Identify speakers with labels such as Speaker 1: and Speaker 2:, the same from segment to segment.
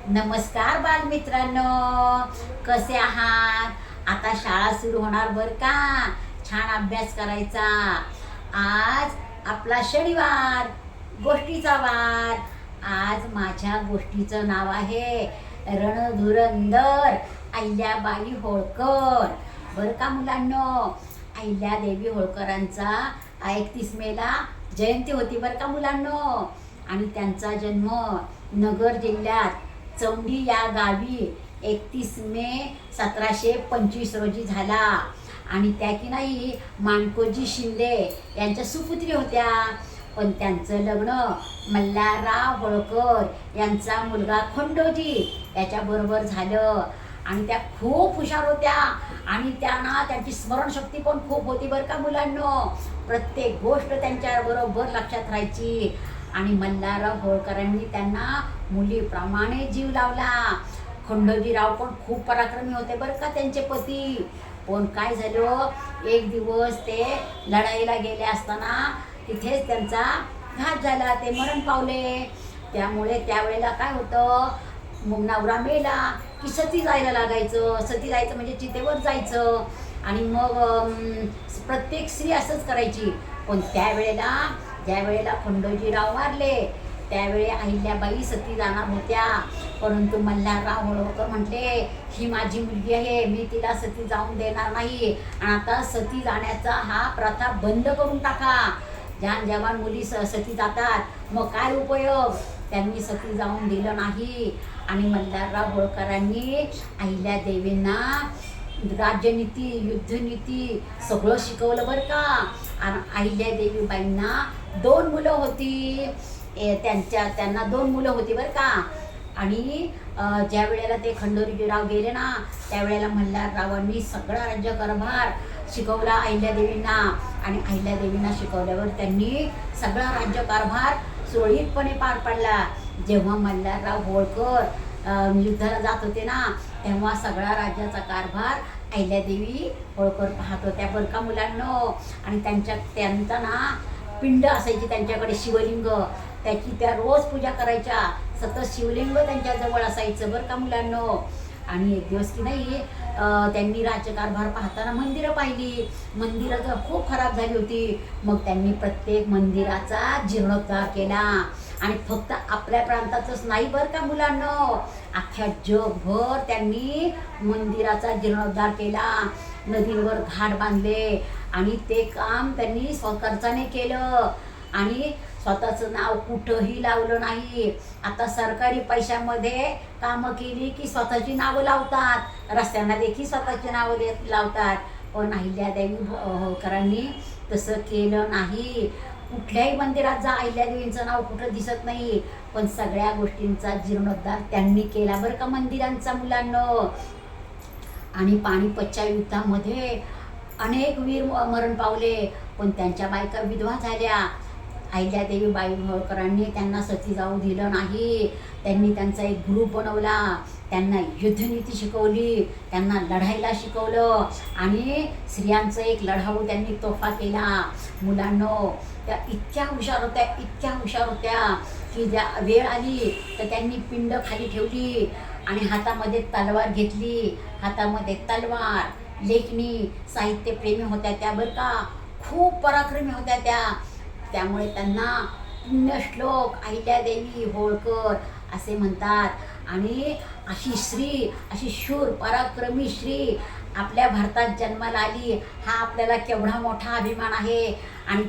Speaker 1: नमस्कार बालमित्रांनो, कसे आहात? आता शाळा सुरू होणार बरं का. छान अभ्यास करायचा. आज आपला शनिवार, गोष्टीचा वार. आज माझ्या गोष्टीचं नाव आहे रणधुरंदर अहिल्याबाई होळकर. बरं का मुलांनो, अहिल्यादेवी होळकरांचा 31 मेला जयंती होती बरं का मुलांनो. आणि त्यांचा जन्म नगर जिल्ह्यात चौंडी या गावी 31 मे 1725 रोजी झाला. आणि त्या की नाही माणकोजी शिंदे यांच्या सुपुत्री होत्या. पण त्यांचं लग्न मल्हारराव होळकर यांचा मुलगा खंडोजी याच्याबरोबर झालं. आणि त्या खूप हुशार होत्या आणि त्यांना त्यांची स्मरणशक्ती पण खूप होती बरं का मुलांनो. प्रत्येक गोष्ट त्यांच्या बरोबर लक्षात राहायची. आणि मल्हारराव होळकरांनी त्यांना मुलीप्रमाणे जीव लावला. खंडोजीराव पण खूप पराक्रमी होते बरं का त्यांचे पती. पण काय झालं, एक दिवस ते लढाईला गेले असताना तिथेच त्यांचा घात झाला, ते मरण पावले. त्यामुळे त्यावेळेला काय होतं, मग नवरा मेला की सती जायला लागायचं. सती जायचं म्हणजे चितेवर जायचं. आणि मग प्रत्येक स्त्री असंच करायची. पण त्यावेळेला ज्या वेळेला खंडोजीराव वारले त्यावेळी अहिल्याबाई सती जाणार होत्या. परंतु मल्हारराव होळकर म्हटले, ही माझी मुलगी आहे, मी तिला सती जाऊन देणार नाही. आणि आता सती जाण्याचा हा प्रथा बंद करून टाका. जहान जवान मुली सती जातात, मग काय उपयोग. त्यांनी सती जाऊन दिलं नाही. आणि मल्हारराव होळकरांनी अहिल्यादेवींना राज्यनीती, युद्धनीती सगळं शिकवलं बरं का. आणि अहिल्यादेवीबाईंना 2 मुलं होती. त्यांना 2 मुलं होती बरं का. आणि ज्या वेळेला ते खंडोजीराव गेले ना, त्यावेळेला मल्हाररावांनी सगळा राज्यकारभार शिकवला अहिल्यादेवींना. आणि अहिल्यादेवींना शिकवल्यावर त्यांनी सगळा राज्यकारभार सुरळीतपणे पार पाडला. जेव्हा मल्हारराव होळकर युद्धाला जात होते ना, तेव्हा सगळा राज्याचा कारभार अहिल्यादेवी होळकर पाहत होत्या बरं का मुलांनो. आणि त्यांचा ना पिंड असायची त्यांच्याकडे, शिवलिंग. त्याची त्या रोज पूजा करायच्या. सतत शिवलिंग त्यांच्याजवळ असायचं बरं का मुलांनो. आणि एक दिवस की नाही त्यांनी राज्यकारभार पाहताना मंदिरं पाहिली. मंदिरं तर खूप खराब झाली होती. मग त्यांनी प्रत्येक मंदिराचा जीर्णोद्धार केला. आणि फक्त आपल्या प्रांतातच नाही बरं का मुलांनो, अख्ख्या जगभर त्यांनी मंदिराचा जीर्णोद्धार केला. नदीवर घाट बांधले. आणि ते काम त्यांनी स्वखर्चाने केलं. आणि स्वतःचं नाव कुठंही लावलं नाही. आता सरकारी पैशामध्ये कामं केली की स्वतःची नावं लावतात. रस्त्यांना देखील स्वतःची नावं लावतात. पण अहिल्यादेवी होळकरांनी तसं केलं नाही. कुठल्याही मंदिरात जा, अहिल्यादेवींचं नाव कुठं दिसत नाही. पण सगळ्या गोष्टींचा जीर्णोद्धार त्यांनी केला बरं का मंदिरांचा मुलांनो. आणि पानिपतच्या युद्धामध्ये अनेक वीर मरण पावले. पण त्यांच्या बायका विधवा झाल्या. अहिल्यादेवी बाई होळकरांनी त्यांना सती जाऊ दिलं नाही. त्यांनी त्यांचा एक ग्रुप बनवला. त्यांना युद्धनीती शिकवली, त्यांना लढायला शिकवलं. आणि स्त्रियांचं एक लढाऊ त्यांनी तोफा केला. मुलांनो, त्या इतक्या हुशार होत्या, इतक्या हुशार होत्या की ज्या वेळ आली तर त्यांनी पिंड खाली ठेवली आणि हातामध्ये तलवार घेतली. हातामध्ये तलवार, लेखणी, साहित्यप्रेमी होत्या त्या बरं का. खूप पराक्रमी होत्या त्या. त्यामुळे त्यांना पुण्यश्लोक अहिल्यादेवी होळकर असे म्हणतात. आणि अशी स्त्री, अशी शूर पराक्रमी स्त्री आपल्या भारतात जन्माला आली, हा आपल्याला केवढा मोठा अभिमान आहे. आणि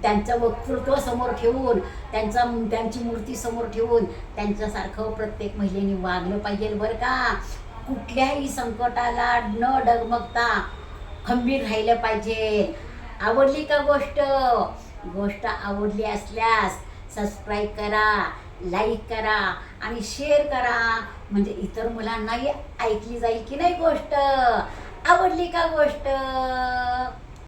Speaker 1: त्यांचं वक्तृत्व समोर ठेवून, त्यांची मूर्ती समोर ठेवून त्यांच्यासारखं प्रत्येक महिलेने वागलं पाहिजे बरं का. कुठल्याही संकटाला न डगमगता खंबीर राहिलं पाहिजे. आवडली का गोष्ट? गोष्ट आवडली असल्यास सबस्क्राईब करा, लाईक करा आणि शेअर करा. म्हणजे इतर मुलांनाही ऐकली जाईल की नाही गोष्ट. आवडली का गोष्ट?